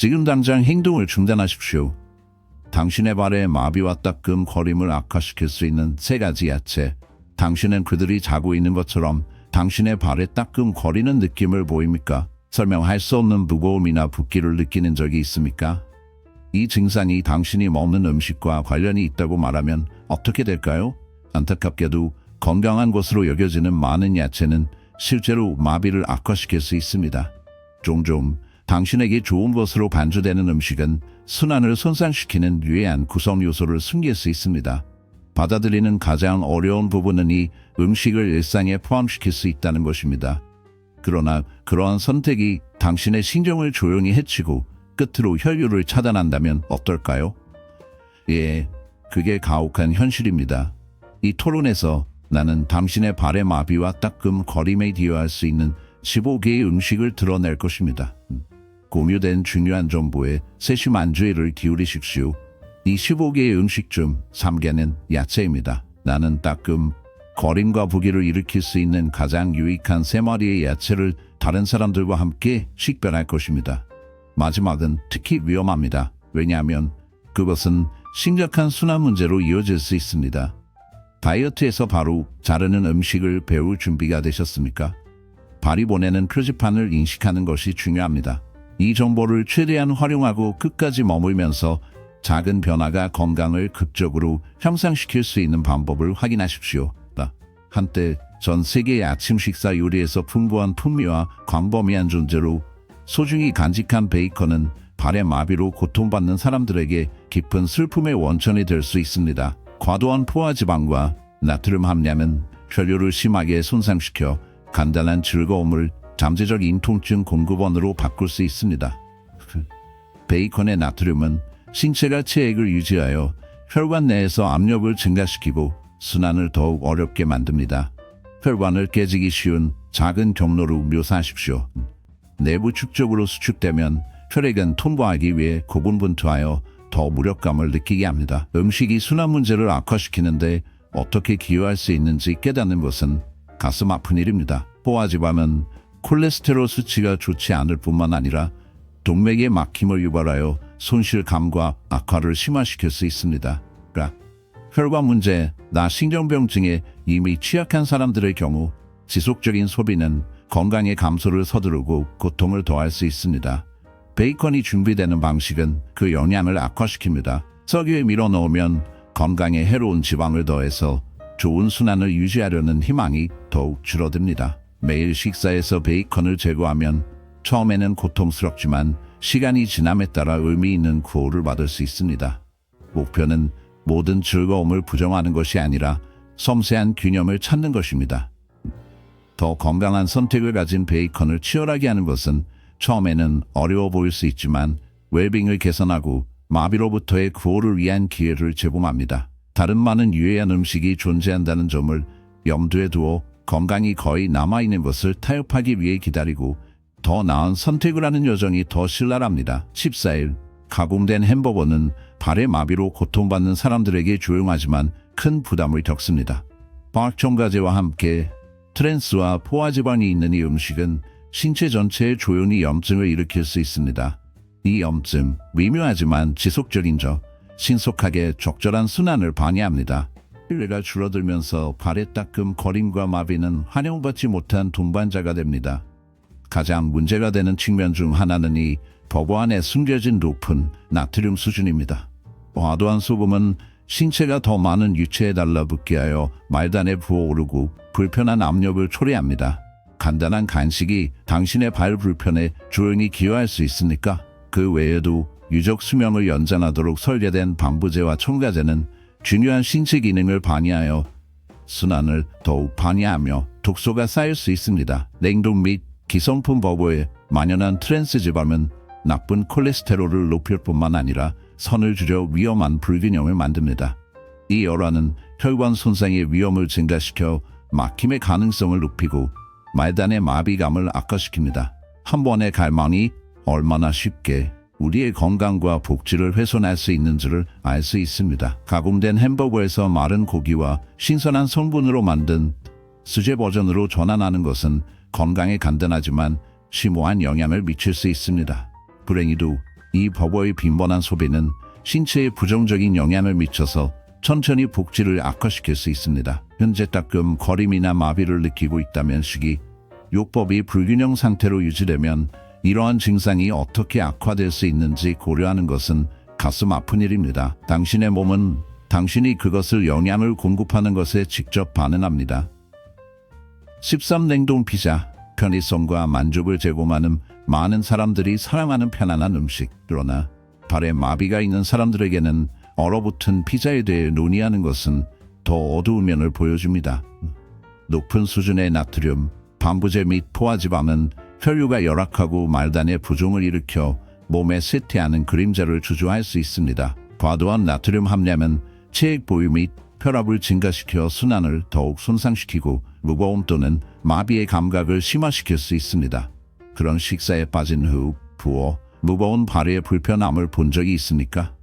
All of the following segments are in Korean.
지금 당장 행동을 중단하십시오. 당신의 발에 마비와 따끔거림을 악화시킬 수 있는 3가지 야채. 당신은 그들이 자고 있는 것처럼 당신의 발에 따끔거리는 느낌을 보입니까? 설명할 수 없는 무거움이나 붓기를 느끼는 적이 있습니까? 이 증상이 당신이 먹는 음식과 관련이 있다고 말하면 어떻게 될까요? 안타깝게도 건강한 것으로 여겨지는 많은 야채는 실제로 마비를 악화시킬 수 있습니다. 종종 당신에게 좋은 것으로 반주되는 음식은 순환을 손상시키는 유해한 구성 요소를 숨길 수 있습니다. 받아들이는 가장 어려운 부분은 이 음식을 일상에 포함시킬 수 있다는 것입니다. 그러나 그러한 선택이 당신의 신경을 조용히 해치고 끝으로 혈류를 차단한다면 어떨까요? 예, 그게 가혹한 현실입니다. 이 토론에서 나는 당신의 발의 마비와 따끔거림에 비유할 수 있는 15개의 음식을 드러낼 것입니다. 공유된 중요한 정보에 세심한 주의를 기울이십시오. 이 15개의 음식 중 3개는 야채입니다. 나는 따끔거림과 부기를 일으킬 수 있는 가장 유익한 3마리의 야채를 다른 사람들과 함께 식별할 것입니다. 마지막은 특히 위험합니다. 왜냐하면 그것은 심각한 순환 문제로 이어질 수 있습니다. 다이어트에서 바로 자르는 음식을 배울 준비가 되셨습니까? 발이 보내는 표지판을 인식하는 것이 중요합니다. 이 정보를 최대한 활용하고 끝까지 머물면서 작은 변화가 건강을 극적으로 향상시킬 수 있는 방법을 확인하십시오. 한때 전 세계의 아침 식사 요리에서 풍부한 풍미와 광범위한 존재로 소중히 간직한 베이컨은 발의 마비로 고통받는 사람들에게 깊은 슬픔의 원천이 될 수 있습니다. 과도한 포화지방과 나트륨 함량은 혈류를 심하게 손상시켜 간단한 즐거움을 잠재적 인통증 공급원으로 바꿀 수 있습니다. 베이컨의 나트륨은 신체가 체액을 유지하여 혈관 내에서 압력을 증가시키고 순환을 더욱 어렵게 만듭니다. 혈관을 깨지기 쉬운 작은 경로로 묘사하십시오. 내부 축적으로 수축되면 혈액은 통과하기 위해 고분분투하여 더 무력감을 느끼게 합니다. 음식이 순환 문제를 악화시키는데 어떻게 기여할 수 있는지 깨닫는 것은 가슴 아픈 일입니다. 포화지방은 콜레스테롤 수치가 좋지 않을 뿐만 아니라 동맥의 막힘을 유발하여 손실감과 악화를 심화시킬 수 있습니다. 혈관 문제, 신경병증에 이미 취약한 사람들의 경우 지속적인 소비는 건강의 감소를 서두르고 고통을 더할 수 있습니다. 베이컨이 준비되는 방식은 그 영양을 악화시킵니다. 썩유에 밀어넣으면 건강에 해로운 지방을 더해서 좋은 순환을 유지하려는 희망이 더욱 줄어듭니다. 매일 식사에서 베이컨을 제거하면 처음에는 고통스럽지만 시간이 지남에 따라 의미 있는 구호를 받을 수 있습니다. 목표는 모든 즐거움을 부정하는 것이 아니라 섬세한 균형을 찾는 것입니다. 더 건강한 선택을 가진 베이컨을 치열하게 하는 것은 처음에는 어려워 보일 수 있지만 웰빙을 개선하고 마비로부터의 구호를 위한 기회를 제공합니다. 다른 많은 유해한 음식이 존재한다는 점을 염두에 두어 건강이 거의 남아있는 것을 타협하기 위해 기다리고 더 나은 선택을 하는 여정이 더 신랄합니다. 14일 가공된 햄버거는 발의 마비로 고통받는 사람들에게 조용하지만 큰 부담을 겪습니다. 과학 첨가제와 함께 트랜스와 포화지방이 있는 이 음식은 신체 전체에 조용히 염증을 일으킬 수 있습니다. 이 염증, 미묘하지만 지속적인 신속하게 적절한 순환을 방해합니다. 혈류가 줄어들면서 발의 따끔거림과 마비는 환영받지 못한 동반자가 됩니다. 가장 문제가 되는 측면 중 하나는 이 버거 안에 숨겨진 높은 나트륨 수준입니다. 과도한 소금은 신체가 더 많은 유체에 달라붙게 하여 말단에 부어오르고 불편한 압력을 초래합니다. 간단한 간식이 당신의 발 불편에 조용히 기여할 수 있습니까? 그 외에도 유적 수명을 연장하도록 설계된 방부제와 첨가제는 중요한 신체 기능을 방해하여 순환을 더욱 방해하며 독소가 쌓일 수 있습니다. 냉동 및 기성품 버거에 만연한 트랜스 지방은 나쁜 콜레스테롤을 높일 뿐만 아니라 선을 줄여 위험한 불균형을 만듭니다. 이 열화는 혈관 손상의 위험을 증가시켜 막힘의 가능성을 높이고 말단의 마비감을 악화시킵니다. 한 번의 갈망이 얼마나 쉽게 우리의 건강과 복지를 훼손할 수 있는지를 알 수 있습니다. 가공된 햄버거에서 마른 고기와 신선한 성분으로 만든 수제 버전으로 전환하는 것은 건강에 간단하지만 심오한 영향을 미칠 수 있습니다. 불행히도 이 버버의 빈번한 소비는 신체에 부정적인 영향을 미쳐서 천천히 복지를 악화시킬 수 있습니다. 현재 따끔 거림이나 마비를 느끼고 있다면 식이요법이 불균형 상태로 유지되면 이러한 증상이 어떻게 악화될 수 있는지 고려하는 것은 가슴 아픈 일입니다. 당신의 몸은 당신이 그것을 영양을 공급하는 것에 직접 반응합니다. 13. 냉동 피자. 편의성과 만족을 제공하는 많은 사람들이 사랑하는 편안한 음식. 그러나 발에 마비가 있는 사람들에게는 얼어붙은 피자에 대해 논의하는 것은 더 어두운 면을 보여줍니다. 높은 수준의 나트륨, 방부제 및 포화지방은 혈류가 열악하고 말단의 부종을 일으켜 몸에 쇠퇴하는 그림자를 주저할 수 있습니다. 과도한 나트륨 함량은 체액 보유 및 혈압을 증가시켜 순환을 더욱 손상시키고 무거움 또는 마비의 감각을 심화시킬 수 있습니다. 그런 식사에 빠진 후 부어 무거운 발의 불편함을 본 적이 있습니까?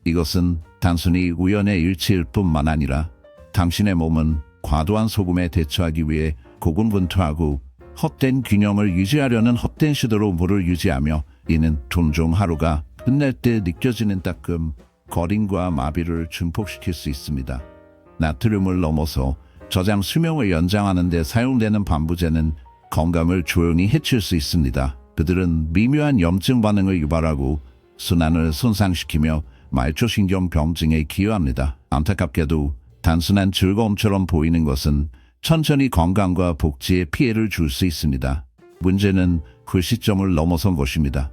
이것은 단순히 우연의 일치일 뿐만 아니라 당신의 몸은 과도한 소금에 대처하기 위해 고군분투하고 헛된 균형을 유지하려는 헛된 시도로 물을 유지하며 이는 종종 하루가 끝날 때 느껴지는 따끔 거림과 마비를 증폭시킬 수 있습니다. 나트륨을 넘어서 저장 수명을 연장하는 데 사용되는 방부제는 건강을 조용히 해칠 수 있습니다. 그들은 미묘한 염증 반응을 유발하고 순환을 손상시키며 말초신경 병증에 기여합니다. 안타깝게도 단순한 즐거움처럼 보이는 것은 천천히 건강과 복지에 피해를 줄 수 있습니다. 문제는 그 시점을 넘어선 것입니다.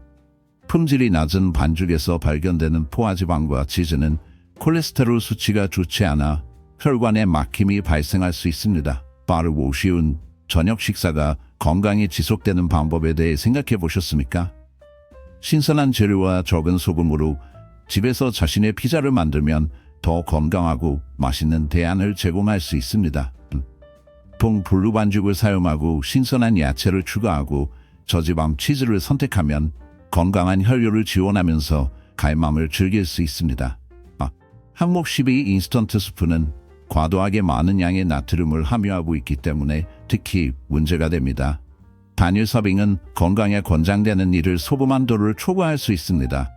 품질이 낮은 반죽에서 발견되는 포화지방과 치즈는 콜레스테롤 수치가 좋지 않아 혈관에 막힘이 발생할 수 있습니다. 빠르고 쉬운 저녁 식사가 건강에 지속되는 방법에 대해 생각해 보셨습니까? 신선한 재료와 적은 소금으로 집에서 자신의 피자를 만들면 더 건강하고 맛있는 대안을 제공할 수 있습니다. 블루 반죽을 사용하고 신선한 야채를 추가하고 저지방 치즈를 선택하면 건강한 혈류를 지원하면서 갈망을 즐길 수 있습니다. 한몫 12 인스턴트 스프는 과도하게 많은 양의 나트륨을 함유하고 있기 때문에 특히 문제가 됩니다. 단일 서빙은 건강에 권장되는 이를 소금 한도를 초과할 수 있습니다.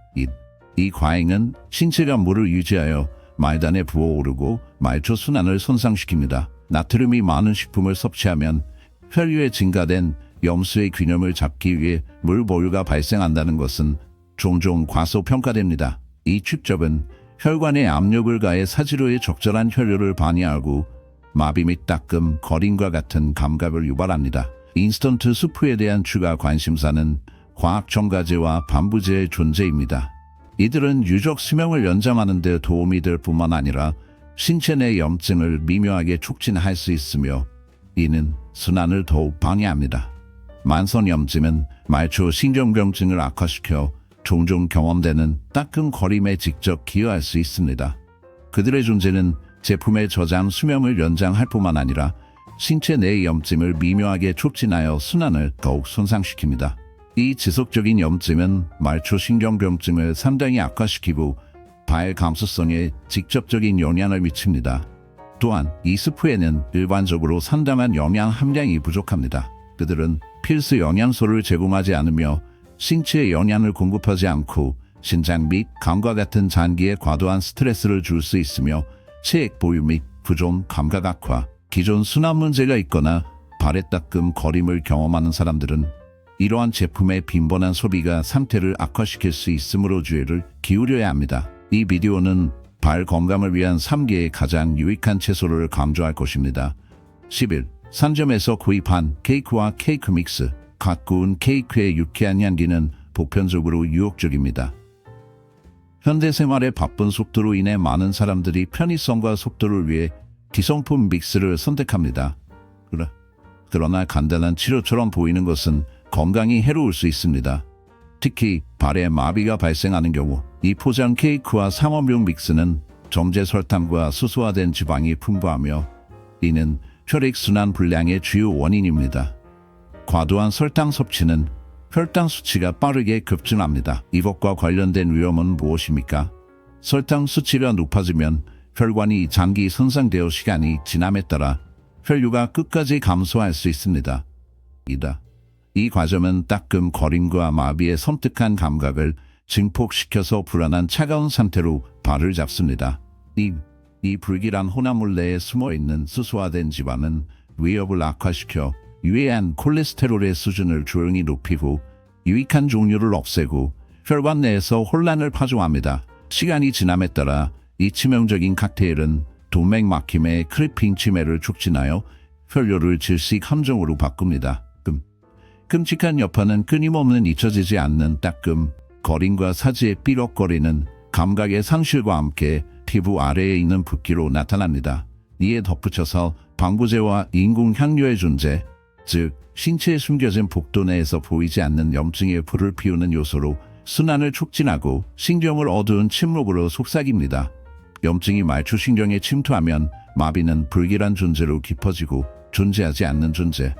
이 과잉은 신체가 물을 유지하여 말단에 부어오르고 말초 순환을 손상시킵니다. 나트륨이 많은 식품을 섭취하면 혈류에 증가된 염수의 균형을 잡기 위해 물 보유가 발생한다는 것은 종종 과소평가됩니다. 이 축적은 혈관에 압력을 가해 사지로의 적절한 혈류를 방해하고 마비 및 따끔, 거림과 같은 감각을 유발합니다. 인스턴트 수프에 대한 추가 관심사는 화학 첨가제와 방부제의 존재입니다. 이들은 유적 수명을 연장하는 데 도움이 될 뿐만 아니라 신체 내 염증을 미묘하게 촉진할 수 있으며 이는 순환을 더욱 방해합니다. 만성염증은 말초 신경병증을 악화시켜 종종 경험되는 따끔 거림에 직접 기여할 수 있습니다. 그들의 존재는 제품의 저장 수명을 연장할 뿐만 아니라 신체 내의 염증을 미묘하게 촉진하여 순환을 더욱 손상시킵니다. 이 지속적인 염증은 말초 신경병증을 상당히 악화시키고 발 감수성에 직접적인 영향을 미칩니다. 또한 이 스프에는 일반적으로 상당한 영양 함량이 부족합니다. 그들은 필수 영양소를 제공하지 않으며 신체에 영양을 공급하지 않고 신장 및 간과 같은 장기에 과도한 스트레스를 줄 수 있으며 체액 보유 및 부종, 감각 악화, 기존 순환 문제가 있거나 발에 따끔 거림을 경험하는 사람들은 이러한 제품의 빈번한 소비가 상태를 악화시킬 수 있으므로 주의를 기울여야 합니다. 이 비디오는 발 건강을 위한 3개의 가장 유익한 채소를 강조할 것입니다. 11. 상점에서 구입한 케이크와 케이크 믹스. 갓 구운 케이크의 유쾌한 향기는 보편적으로 유혹적입니다. 현대생활의 바쁜 속도로 인해 많은 사람들이 편의성과 속도를 위해 기성품 믹스를 선택합니다. 그러나 간단한 치료처럼 보이는 것은 건강이 해로울 수 있습니다. 특히 발에 마비가 발생하는 경우 이 포장 케이크와 상업용 믹스는 정제 설탕과 수소화된 지방이 풍부하며 이는 혈액순환 불량의 주요 원인입니다. 과도한 설탕 섭취는 혈당 수치가 빠르게 급증합니다. 이것과 관련된 위험은 무엇입니까? 설탕 수치가 높아지면 혈관이 장기 손상되어 시간이 지남에 따라 혈류가 끝까지 감소할 수 있습니다. 이 과정은 따끔 거림과 마비의 섬뜩한 감각을 증폭시켜서 불안한 차가운 상태로 발을 잡습니다. 이 불길한 혼합물 내에 숨어있는 수소화된 지방은 위협을 악화시켜 유해한 콜레스테롤의 수준을 조용히 높이고 유익한 종류를 없애고 혈관 내에서 혼란을 파종합니다. 시간이 지남에 따라 이 치명적인 칵테일은 동맥 막힘의 크리핑 치매를 촉진하여 혈뇨를 질식 함정으로 바꿉니다. 끔찍한 여파는 끊임없는 잊혀지지 않는 따끔, 거림과 사지의 삐걱거리는 감각의 상실과 함께 피부 아래에 있는 붓기로 나타납니다. 이에 덧붙여서 방부제와 인공 향료의 존재, 즉 신체에 숨겨진 복도 내에서 보이지 않는 염증에 불을 피우는 요소로 순환을 촉진하고 신경을 어두운 침묵으로 속삭입니다. 염증이 말초신경에 침투하면 마비는 불길한 존재로 깊어지고 존재하지 않는 존재.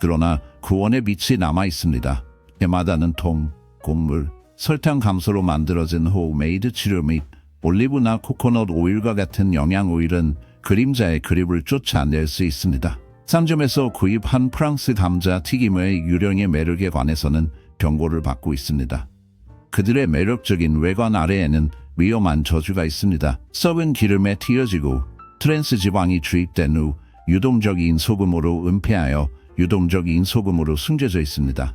그러나 구원의 빛이 남아 있습니다. 해마다는 통, 곡물, 설탕 감소로 만들어진 홈메이드 치료 및 올리브나 코코넛 오일과 같은 영양 오일은 그림자의 그립을 쫓아낼 수 있습니다. 상점에서 구입한 프랑스 감자 튀김의 유령의 매력에 관해서는 경고를 받고 있습니다. 그들의 매력적인 외관 아래에는 위험한 저주가 있습니다. 썩은 기름에 튀어지고 트랜스 지방이 주입된 후 유동적인 소금으로 은폐하여 유동적인 소금으로 숨겨져 있습니다.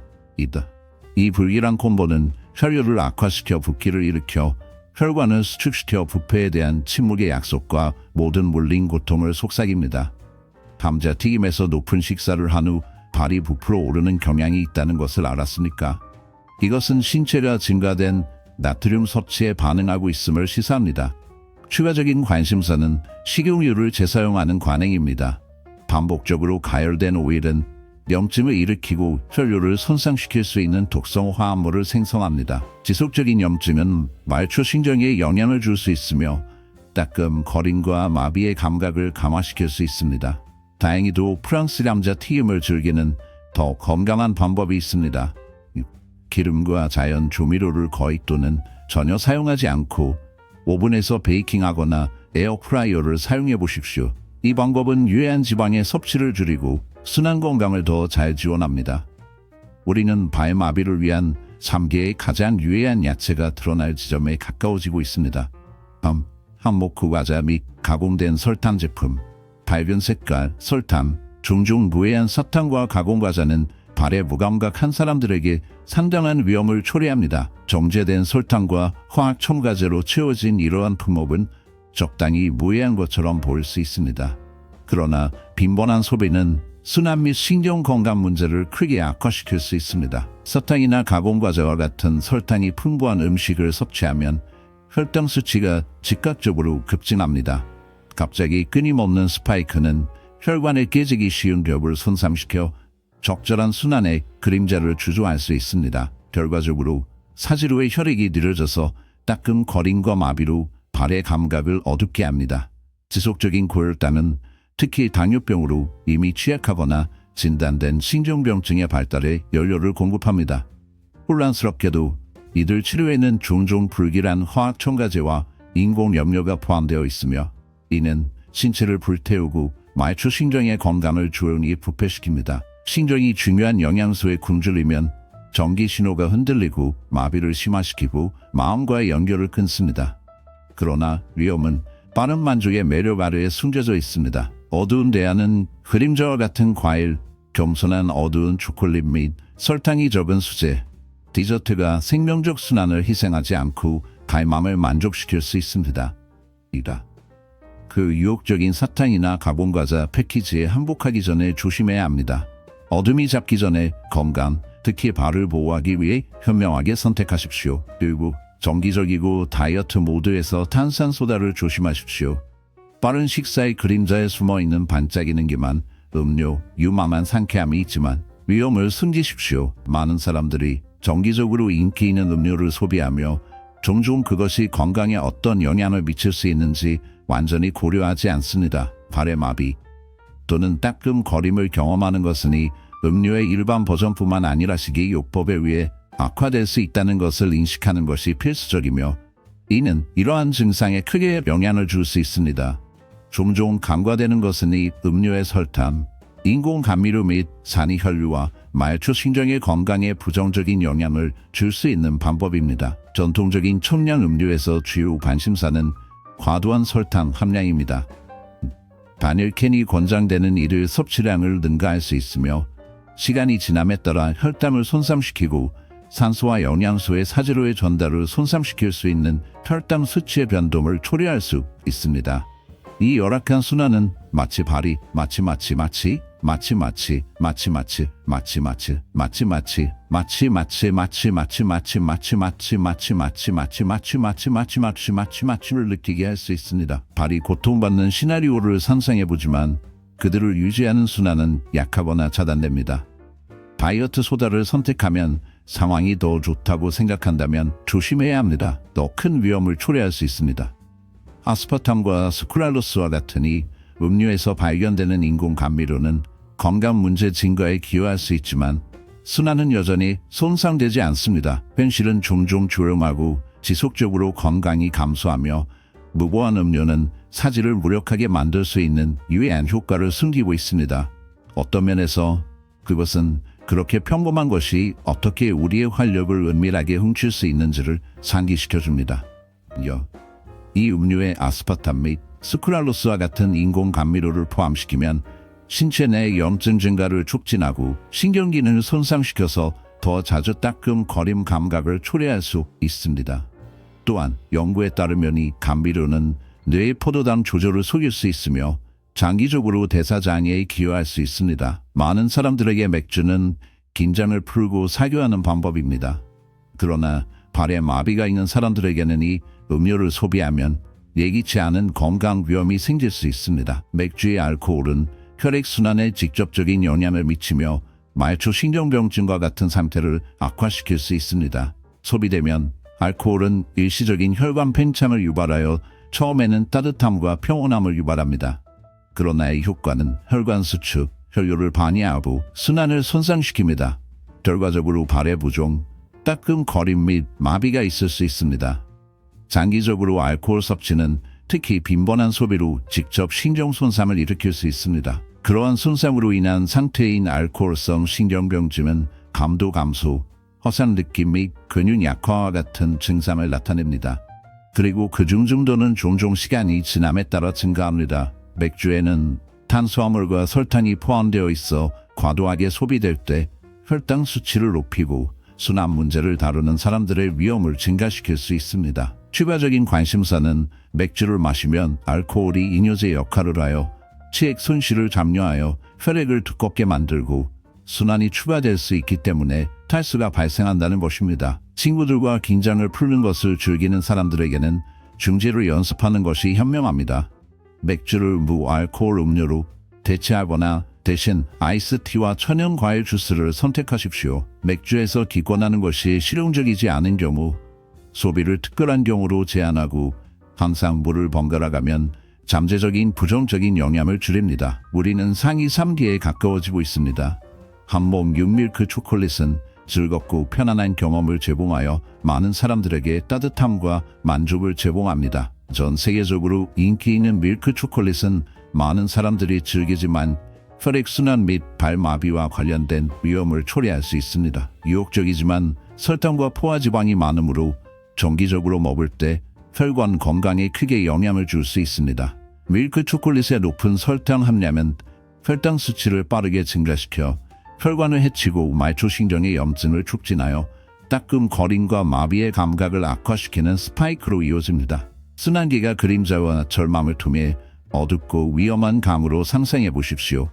이 불길한 콤보는 혈뇨를 악화시켜 붓기를 일으켜 혈관을 수축시켜 부패에 대한 침묵의 약속과 모든 물린 고통을 속삭입니다. 감자튀김에서 높은 식사를 한 후 발이 부풀어 오르는 경향이 있다는 것을 알았습니까? 이것은 신체가 증가된 나트륨 섭취에 반응하고 있음을 시사합니다. 추가적인 관심사는 식용유를 재사용하는 관행입니다. 반복적으로 가열된 오일은 염증을 일으키고 혈뇨를 손상시킬 수 있는 독성 화합물을 생성합니다. 지속적인 염증은 말초신경에 영향을 줄 수 있으며 따끔, 거림과 마비의 감각을 감화시킬 수 있습니다. 다행히도 프랑스 감자 튀김을 즐기는 더 건강한 방법이 있습니다. 기름과 자연 조미료를 거의 또는 전혀 사용하지 않고 오븐에서 베이킹하거나 에어프라이어를 사용해 보십시오. 이 방법은 유해한 지방의 섭취를 줄이고 순환 건강을 더 잘 지원합니다. 우리는 발마비를 위한 3개의 가장 유해한 야채가 드러날 지점에 가까워지고 있습니다. 한모쿠 과자 및 가공된 설탕 제품, 밝은 색깔, 설탕, 종종 무해한 사탕과 가공 과자는 발에 무감각한 사람들에게 상당한 위험을 초래합니다. 정제된 설탕과 화학 첨가제로 채워진 이러한 품목은 적당히 무해한 것처럼 보일 수 있습니다. 그러나 빈번한 소비는 순환 및 신경 건강 문제를 크게 악화시킬 수 있습니다. 사탕이나 가공과자와 같은 설탕이 풍부한 음식을 섭취하면 혈당 수치가 즉각적으로 급증합니다. 갑자기 끊임없는 스파이크는 혈관에 깨지기 쉬운 벽을 손상시켜 적절한 순환의 그림자를 주저할 수 있습니다. 결과적으로 사지로의 혈액이 느려져서 따끔 거림과 마비로 발의 감각을 어둡게 합니다. 지속적인 고혈당은 특히 당뇨병으로 이미 취약하거나 진단된 신종병증의 발달에 연료를 공급합니다. 혼란스럽게도 이들 치료에는 종종 불길한 화학 첨가제와 인공 염료가 포함되어 있으며 이는 신체를 불태우고 말초신경의 건강을 조용히 부패시킵니다. 신경이 중요한 영양소에 굶주리면 전기 신호가 흔들리고 마비를 심화시키고 마음과의 연결을 끊습니다. 그러나 위험은 빠른 만족의 매력 아래에 숨겨져 있습니다. 어두운 대안은 그림자와 같은 과일, 겸손한 어두운 초콜릿 및 설탕이 적은 수제, 디저트가 생명적 순환을 희생하지 않고 갈망을 만족시킬 수 있습니다. 그 유혹적인 사탕이나 가공과자 패키지에 항복하기 전에 조심해야 합니다. 어둠이 잡기 전에 건강, 특히 발을 보호하기 위해 현명하게 선택하십시오. 그리고 정기적이고 다이어트 모드에서 탄산소다를 조심하십시오. 빠른 식사의 그림자에 숨어있는 반짝이는 기만, 음료, 유마만 상쾌함이 있지만 위험을 숨기십시오. 많은 사람들이 정기적으로 인기 있는 음료를 소비하며 종종 그것이 건강에 어떤 영향을 미칠 수 있는지 완전히 고려하지 않습니다. 발의 마비 또는 따끔 거림을 경험하는 것은 이 음료의 일반 버전뿐만 아니라 식이요법에 의해 악화될 수 있다는 것을 인식하는 것이 필수적이며 이는 이러한 증상에 크게 영향을 줄 수 있습니다. 종종 간과되는 것은 이 음료의 설탕, 인공 감미료 및 산이혈류와 말초 신장의 건강에 부정적인 영향을 줄 수 있는 방법입니다. 전통적인 청량 음료에서 주요 관심사는 과도한 설탕 함량입니다. 단일캔이 권장되는 이를 섭취량을 능가할 수 있으며 시간이 지남에 따라 혈당을 손상시키고 산소와 영양소의 사지로의 전달을 손상시킬 수 있는 혈당 수치의 변동을 초래할 수 있습니다. 이 열악한 순환은 마치 발이 를 느끼게 할 수 있습니다. 발이 고통받는 시나리오를 상상해보지만 그들을 유지하는 순환은 약하거나 차단됩니다. 다이어트 소다를 선택하면 상황이 더 좋다고 생각한다면 조심해야 합니다. 더 큰 위험을 초래할 수 있습니다. 아스파탐과 스크랄로스와 같은 이 음료에서 발견되는 인공 감미료는 건강 문제 증가에 기여할 수 있지만 순환은 여전히 손상되지 않습니다. 현실은 종종 조용하고 지속적으로 건강이 감소하며 무고한 음료는 사지를 무력하게 만들 수 있는 유해한 효과를 숨기고 있습니다. 어떤 면에서 그것은 그렇게 평범한 것이 어떻게 우리의 활력을 은밀하게 훔칠 수 있는지를 상기시켜줍니다. 이 음료에 아스파탐 및 스크랄로스와 같은 인공 감미료를 포함시키면 신체 내 염증 증가를 촉진하고 신경기능을 손상시켜서 더 자주 따끔거림 감각을 초래할 수 있습니다. 또한 연구에 따르면 이 감미료는 뇌의 포도당 조절을 속일 수 있으며 장기적으로 대사장애에 기여할 수 있습니다. 많은 사람들에게 맥주는 긴장을 풀고 사교하는 방법입니다. 그러나 발에 마비가 있는 사람들에게는 이 음료를 소비하면 예기치 않은 건강 위험이 생길 수 있습니다. 맥주의 알코올은 혈액순환에 직접적인 영향을 미치며 말초 신경병증과 같은 상태를 악화시킬 수 있습니다. 소비되면 알코올은 일시적인 혈관 팽창을 유발하여 처음에는 따뜻함과 평온함을 유발합니다. 그러나 이 효과는 혈관 수축, 혈류를 방해하고 순환을 손상시킵니다. 결과적으로 발의 부종, 따끔거림 및 마비가 있을 수 있습니다. 장기적으로 알코올 섭취는 특히 빈번한 소비로 직접 신경 손상을 일으킬 수 있습니다. 그러한 손상으로 인한 상태인 알코올성 신경병증은 감도 감소, 허상 느낌 및 근육 약화와 같은 증상을 나타냅니다. 그리고 그 증상도는 종종 시간이 지남에 따라 증가합니다. 맥주에는 탄수화물과 설탕이 포함되어 있어 과도하게 소비될 때 혈당 수치를 높이고 순환 문제를 다루는 사람들의 위험을 증가시킬 수 있습니다. 추가적인 관심사는 맥주를 마시면 알코올이 이뇨제 역할을 하여 치액 손실을 잠재하여 혈액을 두껍게 만들고 순환이 추가될 수 있기 때문에 탈수가 발생한다는 것입니다. 친구들과 긴장을 푸는 것을 즐기는 사람들에게는 중지를 연습하는 것이 현명합니다. 맥주를 무알코올 음료로 대체하거나 대신 아이스티와 천연 과일 주스를 선택하십시오. 맥주에서 기권하는 것이 실용적이지 않은 경우 소비를 특별한 경우로 제한하고 항상 물을 번갈아 가면 잠재적인 부정적인 영향을 줄입니다. 우리는 상위 3기에 가까워지고 있습니다. 한몸 윤밀크 초콜릿은 즐겁고 편안한 경험을 제공하여 많은 사람들에게 따뜻함과 만족을 제공합니다. 전 세계적으로 인기 있는 밀크 초콜릿은 많은 사람들이 즐기지만 혈액순환 및 발마비와 관련된 위험을 초래할 수 있습니다. 유혹적이지만 설탕과 포화지방이 많으므로 정기적으로 먹을 때 혈관 건강에 크게 영향을 줄 수 있습니다. 밀크 초콜릿의 높은 설탕 함량은 혈당 수치를 빠르게 증가시켜 혈관을 해치고 말초신경의 염증을 촉진하여 따끔거림과 마비의 감각을 악화시키는 스파이크로 이어집니다. 순환기가 그림자와 절망을 통해 어둡고 위험한 강으로 상상해 보십시오.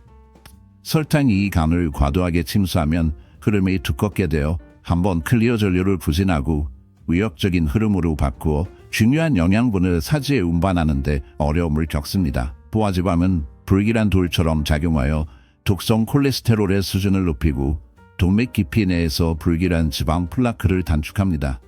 설탕이 이 강을 과도하게 침수하면 흐름이 두껍게 되어 한번 클리어 전류를 부진하고 위협적인 흐름으로 바꾸어 중요한 영양분을 사지에 운반하는데 어려움을 겪습니다. 포화지방은 불길한 돌처럼 작용하여 독성 콜레스테롤의 수준을 높이고 동맥 깊이 내에서 불길한 지방 플라크를 단축합니다.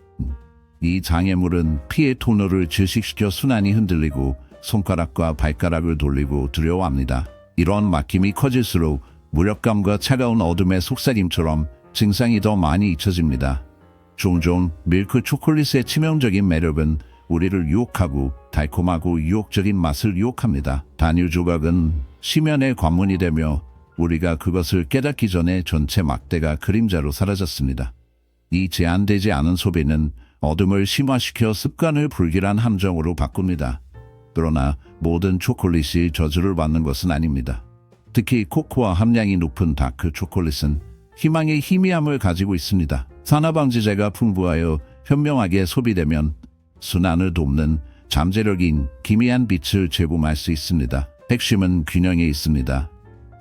이 장애물은 피의 통로를 질식시켜 순환이 흔들리고 손가락과 발가락을 돌리고 두려워합니다. 이런 막힘이 커질수록 무력감과 차가운 어둠의 속삭임처럼 증상이 더 많이 잊혀집니다. 종종 밀크 초콜릿의 치명적인 매력은 우리를 유혹하고 달콤하고 유혹적인 맛을 유혹합니다. 단일 조각은 심연의 관문이 되며 우리가 그것을 깨닫기 전에 전체 막대가 그림자로 사라졌습니다. 이 제한되지 않은 소비는 어둠을 심화시켜 습관을 불길한 함정으로 바꿉니다. 그러나 모든 초콜릿이 저주를 받는 것은 아닙니다. 특히 코코아 함량이 높은 다크 초콜릿은 희망의 희미함을 가지고 있습니다. 산화방지제가 풍부하여 현명하게 소비되면 순환을 돕는 잠재력인 기미한 빛을 제공할 수 있습니다. 핵심은 균형에 있습니다.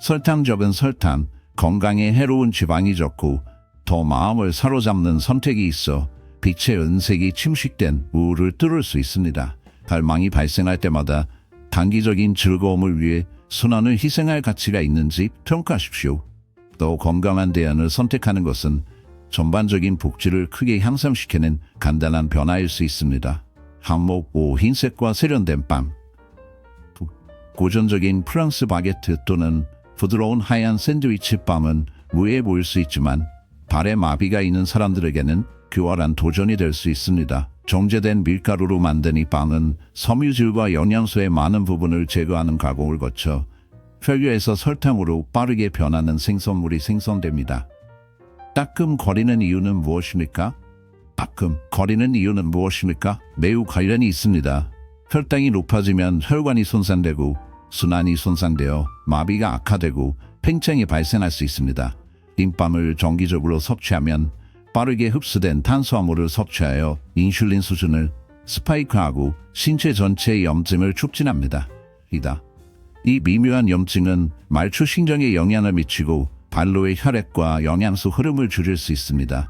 설탕 적은 설탕, 건강에 해로운 지방이 적고 더 마음을 사로잡는 선택이 있어 빛의 은색이 침식된 우울을 뚫을 수 있습니다. 갈망이 발생할 때마다 단기적인 즐거움을 위해 순환을 희생할 가치가 있는지 평가하십시오. 더 건강한 대안을 선택하는 것은 전반적인 복지를 크게 향상시키는 간단한 변화일 수 있습니다. 한목 5 흰색과 세련된 빵. 고전적인 프랑스 바게트 또는 부드러운 하얀 샌드위치 빵은 무해해 보일 수 있지만 발에 마비가 있는 사람들에게는 교활한 도전이 될 수 있습니다. 정제된 밀가루로 만든 이 빵은 섬유질과 영양소의 많은 부분을 제거하는 가공을 거쳐 혈류에서 설탕으로 빠르게 변하는 생선물이 생성됩니다. 따끔거리는 이유는 무엇입니까? 따끔거리는 이유는 무엇입니까? 매우 관련이 있습니다. 혈당이 높아지면 혈관이 손상되고 순환이 손상되어 마비가 악화되고 팽창이 발생할 수 있습니다. 흰빵을 정기적으로 섭취하면 빠르게 흡수된 탄수화물을 섭취하여 인슐린 수준을 스파이크하고 신체 전체의 염증을 촉진합니다. 이 미묘한 염증은 말초 신경에 영향을 미치고 발로의 혈액과 영양소 흐름을 줄일 수 있습니다.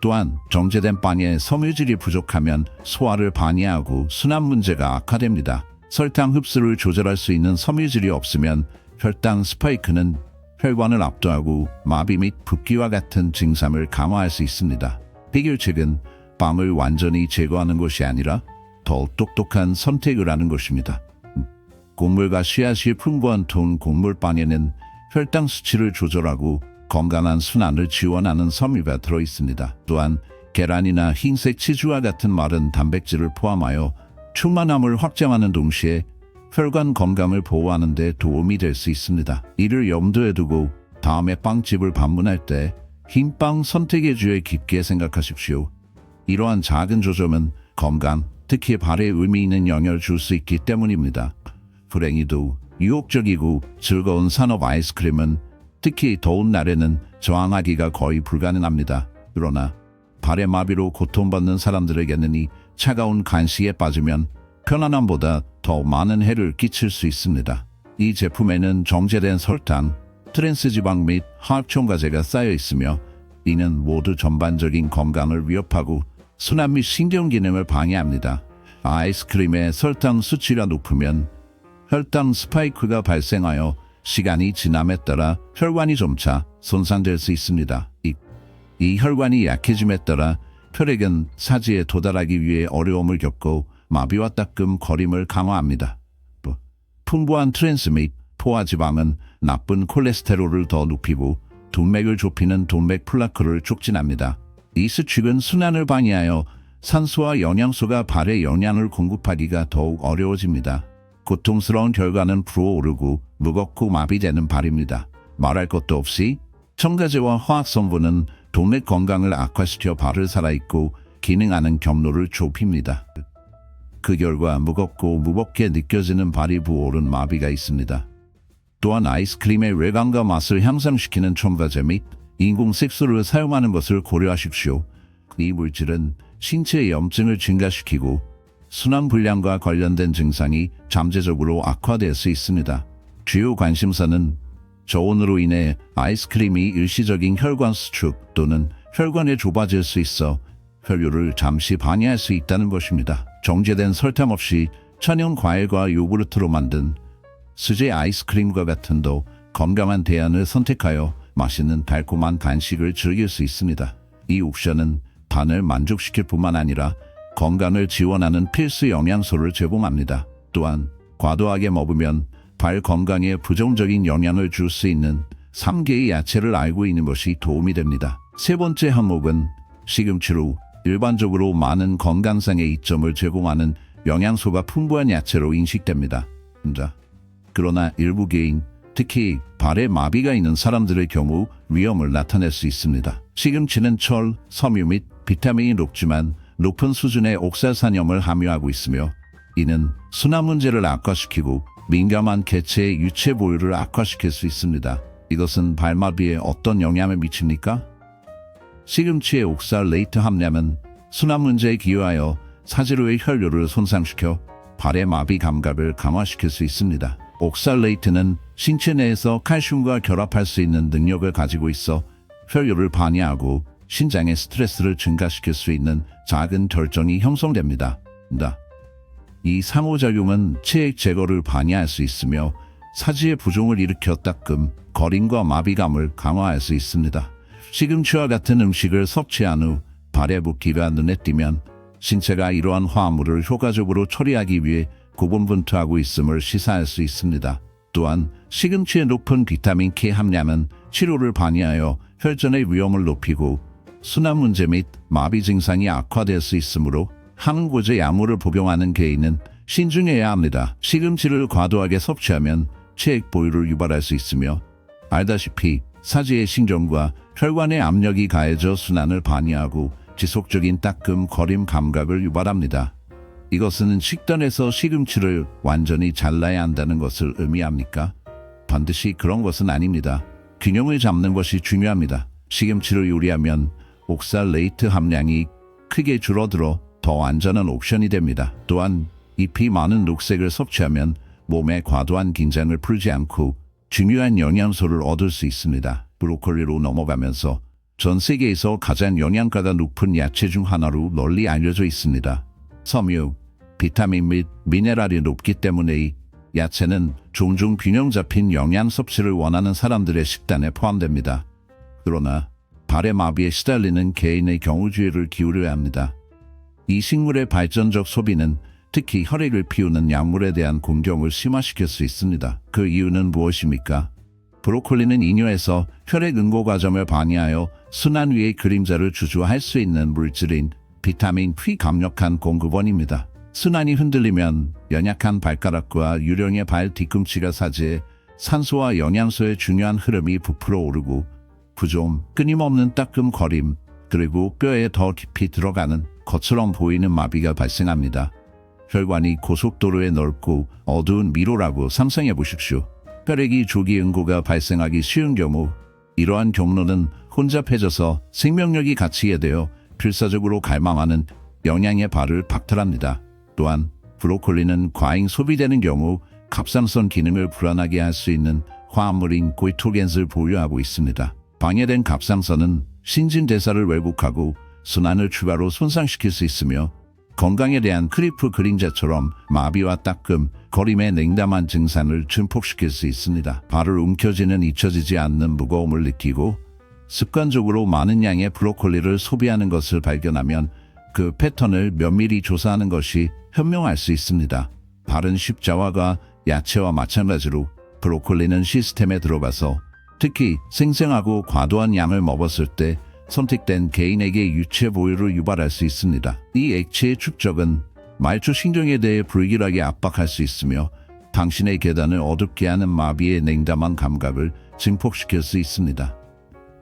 또한 정제된 빵에 섬유질이 부족하면 소화를 방해하고 순환 문제가 악화됩니다. 설탕 흡수를 조절할 수 있는 섬유질이 없으면 혈당 스파이크는 혈관을 압도하고 마비 및 붓기와 같은 증상을 강화할 수 있습니다. 해결책은 빵을 완전히 제거하는 것이 아니라 더 똑똑한 선택을 하는 것입니다. 곡물과 씨앗이 풍부한 통 곡물빵에는 혈당 수치를 조절하고 건강한 순환을 지원하는 섬유가 들어있습니다. 또한 계란이나 흰색 치즈와 같은 마른 단백질을 포함하여 충만함을 확장하는 동시에 혈관 건강을 보호하는 데 도움이 될 수 있습니다. 이를 염두에 두고 다음에 빵집을 방문할 때 흰빵 선택의 주에 깊게 생각하십시오. 이러한 작은 조점은 건강, 특히 발에 의미 있는 영향을 줄 수 있기 때문입니다. 불행히도 유혹적이고 즐거운 산업 아이스크림은 특히 더운 날에는 저항하기가 거의 불가능합니다. 그러나 발의 마비로 고통받는 사람들에게는 이 차가운 간식에 빠지면 편안함보다 더 많은 해를 끼칠 수 있습니다. 이 제품에는 정제된 설탕, 트랜스지방 및 화학첨가제가 쌓여 있으며 이는 모두 전반적인 건강을 위협하고 순환 및 신경 기능을 방해합니다. 아이스크림의 설탕 수치가 높으면 혈당 스파이크가 발생하여 시간이 지남에 따라 혈관이 점차 손상될 수 있습니다. 이 혈관이 약해짐에 따라 혈액은 사지에 도달하기 위해 어려움을 겪고 마비와 따끔거림을 강화합니다. 풍부한 트랜스 및 포화지방은 나쁜 콜레스테롤을 더 높이고 동맥을 좁히는 동맥 플라크를 촉진합니다. 이 수축은 순환을 방해하여 산소와 영양소가 발에 영양을 공급하기가 더욱 어려워집니다. 고통스러운 결과는 부어오르고 무겁고 마비되는 발입니다. 말할 것도 없이 첨가제와 화학성분은 동맥 건강을 악화시켜 발을 살아있고 기능하는 경로를 좁힙니다. 그 결과 무겁고 무겁게 느껴지는 발이 부어오른 마비가 있습니다. 또한 아이스크림의 외관과 맛을 향상시키는 첨가제 및 인공 색소를 사용하는 것을 고려하십시오. 이 물질은 신체의 염증을 증가시키고 순환불량과 관련된 증상이 잠재적으로 악화될 수 있습니다. 주요 관심사는 저온으로 인해 아이스크림이 일시적인 혈관 수축 또는 혈관에 좁아질 수 있어 혈류를 잠시 방해할 수 있다는 것입니다. 정제된 설탕 없이 천연 과일과 요구르트로 만든 수제 아이스크림과 같은 더 건강한 대안을 선택하여 맛있는 달콤한 간식을 즐길 수 있습니다. 이 옵션은 단을 만족시킬 뿐만 아니라 건강을 지원하는 필수 영양소를 제공합니다. 또한 과도하게 먹으면 발 건강에 부정적인 영향을 줄 수 있는 3개의 야채를 알고 있는 것이 도움이 됩니다. 세 번째 항목은 시금치로 일반적으로 많은 건강상의 이점을 제공하는 영양소가 풍부한 야채로 인식됩니다. 그러나 일부 개인, 특히 발에 마비가 있는 사람들의 경우 위험을 나타낼 수 있습니다. 시금치는 철, 섬유 및 비타민이 높지만 높은 수준의 옥살산염을 함유하고 있으며 이는 순환 문제를 악화시키고 민감한 개체의 유체 보유를 악화시킬 수 있습니다. 이것은 발마비에 어떤 영향을 미칩니까? 시금치의 옥살레이트 함량은 순환 문제에 기여하여 사지로의 혈류를 손상시켜 발의 마비 감각을 강화시킬 수 있습니다. 옥살레이트는 신체 내에서 칼슘과 결합할 수 있는 능력을 가지고 있어 혈류를 방해하고 신장의 스트레스를 증가시킬 수 있는 작은 결정이 형성됩니다. 이 상호작용은 체액 제거를 방해할 수 있으며 사지의 부종을 일으켜 따끔, 거림과 마비감을 강화할 수 있습니다. 시금치와 같은 음식을 섭취한 후 발의 붓기가 눈에 띄면 신체가 이러한 화합물을 효과적으로 처리하기 위해 고분분투하고 있음을 시사할 수 있습니다. 또한 시금치의 높은 비타민 K 함량은 치료를 방해하여 혈전의 위험을 높이고 순환 문제 및 마비 증상이 악화될 수 있으므로 항우고제 약물을 복용하는 개인은 신중해야 합니다. 시금치를 과도하게 섭취하면 체액 보유를 유발할 수 있으며 알다시피 사지의 신경과 혈관의 압력이 가해져 순환을 방해하고 지속적인 따끔 거림 감각을 유발합니다. 이것은 식단에서 시금치를 완전히 잘라야 한다는 것을 의미합니까? 반드시 그런 것은 아닙니다. 균형을 잡는 것이 중요합니다. 시금치를 요리하면 옥살레이트 함량이 크게 줄어들어 더 안전한 옵션이 됩니다. 또한 잎이 많은 녹색을 섭취하면 몸에 과도한 긴장을 풀지 않고 중요한 영양소를 얻을 수 있습니다. 브로콜리로 넘어가면서 전 세계에서 가장 영양가가 높은 야채 중 하나로 널리 알려져 있습니다. 섬유, 비타민 및 미네랄이 높기 때문에 이 야채는 종종 균형 잡힌 영양 섭취를 원하는 사람들의 식단에 포함됩니다. 그러나 발의 마비에 시달리는 개인의 경우 주의를 기울여야 합니다. 이 식물의 발전적 소비는 특히 혈액을 피우는 약물에 대한 공경을 심화시킬 수 있습니다. 그 이유는 무엇입니까? 브로콜리는 이뇨에서 혈액 응고 과정을 방해하여 순환 위의 그림자를 주주할 수 있는 물질인 비타민 P 강력한 공급원입니다. 순환이 흔들리면 연약한 발가락과 유령의 발 뒤꿈치가 사지해 산소와 영양소의 중요한 흐름이 부풀어 오르고 부종, 끊임없는 따끔거림, 그리고 뼈에 더 깊이 들어가는 것처럼 보이는 마비가 발생합니다. 혈관이 고속도로에 넓고 어두운 미로라고 상상해 보십시오. 혈액이 조기 응고가 발생하기 쉬운 경우 이러한 경로는 혼잡해져서 생명력이 갇히게 되어 필사적으로 갈망하는 영양의 발을 박탈합니다. 또한 브로콜리는 과잉 소비되는 경우 갑상선 기능을 불안하게 할 수 있는 화합물인 고이토겐을 보유하고 있습니다. 방해된 갑상선은 신진대사를 왜곡하고 순환을 추가로 손상시킬 수 있으며 건강에 대한 크리프 그림자처럼 마비와 따끔, 거림의 냉담한 증상을 증폭시킬 수 있습니다. 발을 움켜쥐는 잊혀지지 않는 무거움을 느끼고 습관적으로 많은 양의 브로콜리를 소비하는 것을 발견하면 그 패턴을 면밀히 조사하는 것이 현명할 수 있습니다. 바른 십자화가 야채와 마찬가지로 브로콜리는 시스템에 들어가서 특히 생생하고 과도한 양을 먹었을 때 선택된 개인에게 유체 보유를 유발할 수 있습니다. 이 액체의 축적은 말초 신경에 대해 불길하게 압박할 수 있으며 당신의 계단을 어둡게 하는 마비의 냉담한 감각을 증폭시킬 수 있습니다.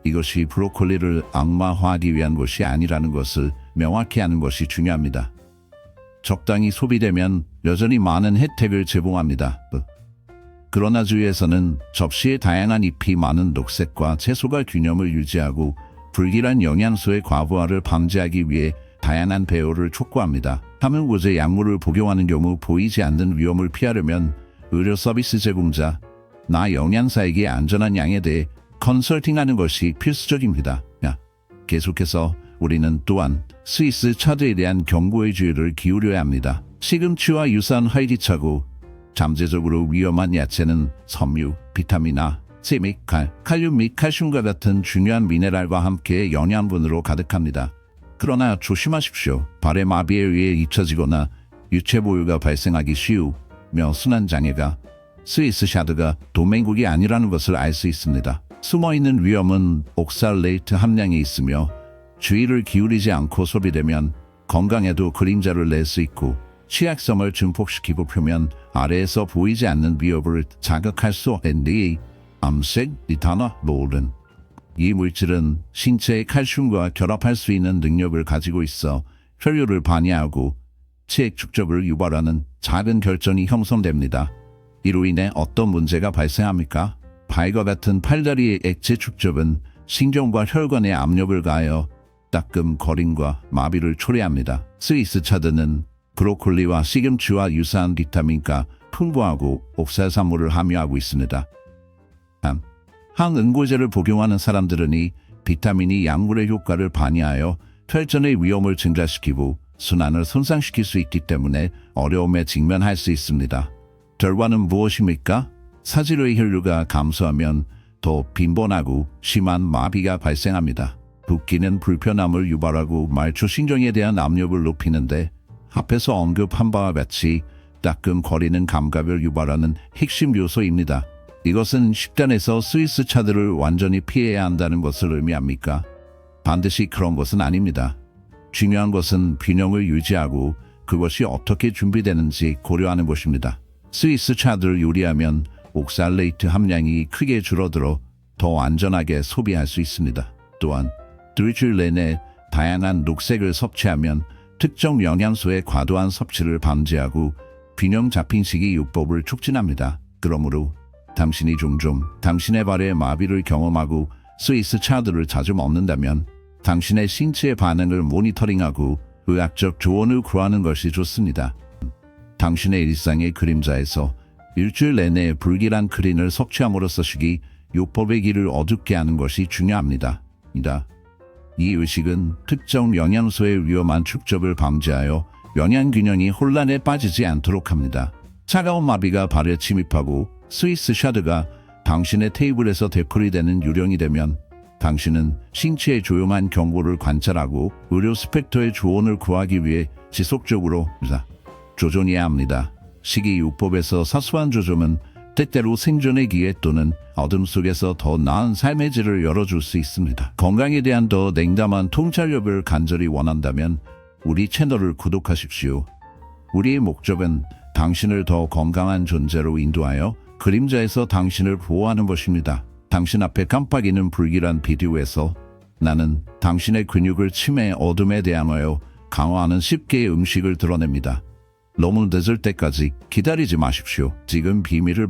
이것이 브로콜리를 악마화하기 위한 것이 아니라는 것을 명확히 하는 것이 중요합니다. 적당히 소비되면 여전히 많은 혜택을 제공합니다. 그러나 주위에서는 접시에 다양한 잎이 많은 녹색과 채소가 균형을 유지하고 불길한 영양소의 과부하를 방지하기 위해 다양한 배열을 촉구합니다. 항우고제 약물을 복용하는 경우 보이지 않는 위험을 피하려면 의료 서비스 제공자, 나 영양사에게 안전한 양에 대해 컨설팅하는 것이 필수적입니다. 계속해서 우리는 또한 스위스 차드에 대한 경고의 주의를 기울여야 합니다. 시금치와 유사한 활기차고 잠재적으로 위험한 야채는 섬유, 비타민 A, C 및 칼륨 및 칼슘과 같은 중요한 미네랄과 함께 영양분으로 가득합니다. 그러나 조심하십시오. 발의 마비에 의해 잊혀지거나 유체 보유가 발생하기 쉬우며 순환장애가 스위스 샤드가 동맹국이 아니라는 것을 알 수 있습니다. 숨어있는 위험은 옥살레이트 함량에 있으며 주의를 기울이지 않고 소비되면 건강에도 그림자를 낼 수 있고 취약성을 증폭시키고 표면 아래에서 보이지 않는 위협을 자극할 수 있는 암색 리타나 롤은 이 물질은 신체의 칼슘과 결합할 수 있는 능력을 가지고 있어 혈류를 방해하고 체액 축적을 유발하는 작은 결전이 형성됩니다. 이로 인해 어떤 문제가 발생합니까? 바위과 같은 팔다리의 액체 축적은 신경과 혈관에 압력을 가하여 따끔거림과 마비를 초래합니다. 스위스 차드는 브로콜리와 시금치와 유사한 비타민과 풍부하고 옥살산물을 함유하고 있습니다. 항응고제를 복용하는 사람들은 이 비타민이 약물의 효과를 방해하여 혈전의 위험을 증가시키고 순환을 손상시킬 수 있기 때문에 어려움에 직면할 수 있습니다. 결과는 무엇입니까? 사지로의 혈류가 감소하면 더 빈번하고 심한 마비가 발생합니다. 붓기는 불편함을 유발하고 말초신경에 대한 압력을 높이는데 앞에서 언급한 바와 같이 따끔거리는 감각을 유발하는 핵심 요소입니다. 이것은 식단에서 스위스 차들을 완전히 피해야 한다는 것을 의미합니까? 반드시 그런 것은 아닙니다. 중요한 것은 균형을 유지하고 그것이 어떻게 준비되는지 고려하는 것입니다. 스위스 차들을 요리하면 옥살레이트 함량이 크게 줄어들어 더 안전하게 소비할 수 있습니다. 또한 일주일 내내 다양한 녹색을 섭취하면 특정 영양소의 과도한 섭취를 방지하고 균형 잡힌 식이요법을 촉진합니다. 그러므로 당신이 종종 당신의 발에 마비를 경험하고 스위스 차들을 자주 먹는다면 당신의 신체의 반응을 모니터링하고 의학적 조언을 구하는 것이 좋습니다. 당신의 일상의 그림자에서 일주일 내내 불길한 크린을 섭취함으로써 식이요법의 길을 어둡게 하는 것이 중요합니다. 이 의식은 특정 영양소의 위험한 축적을 방지하여 영양균형이 혼란에 빠지지 않도록 합니다. 차가운 마비가 발에 침입하고 스위스 샤드가 당신의 테이블에서 데콜이 되는 유령이 되면 당신은 신체의 조용한 경고를 관찰하고 의료 스펙터의 조언을 구하기 위해 지속적으로 조존해야 합니다. 식이요법에서 사소한 조정은 때때로 생존의 기회 또는 어둠 속에서 더 나은 삶의 질을 열어줄 수 있습니다. 건강에 대한 더 냉담한 통찰력을 간절히 원한다면 우리 채널을 구독하십시오. 우리의 목적은 당신을 더 건강한 존재로 인도하여 그림자에서 당신을 보호하는 것입니다. 당신 앞에 깜빡이는 불길한 비디오에서 나는 당신의 근육을 침해 어둠에 대항하여 강화하는 10개의 음식을 드러냅니다. 너무 늦을 때까지 기다리지 마십시오. 지금 비밀을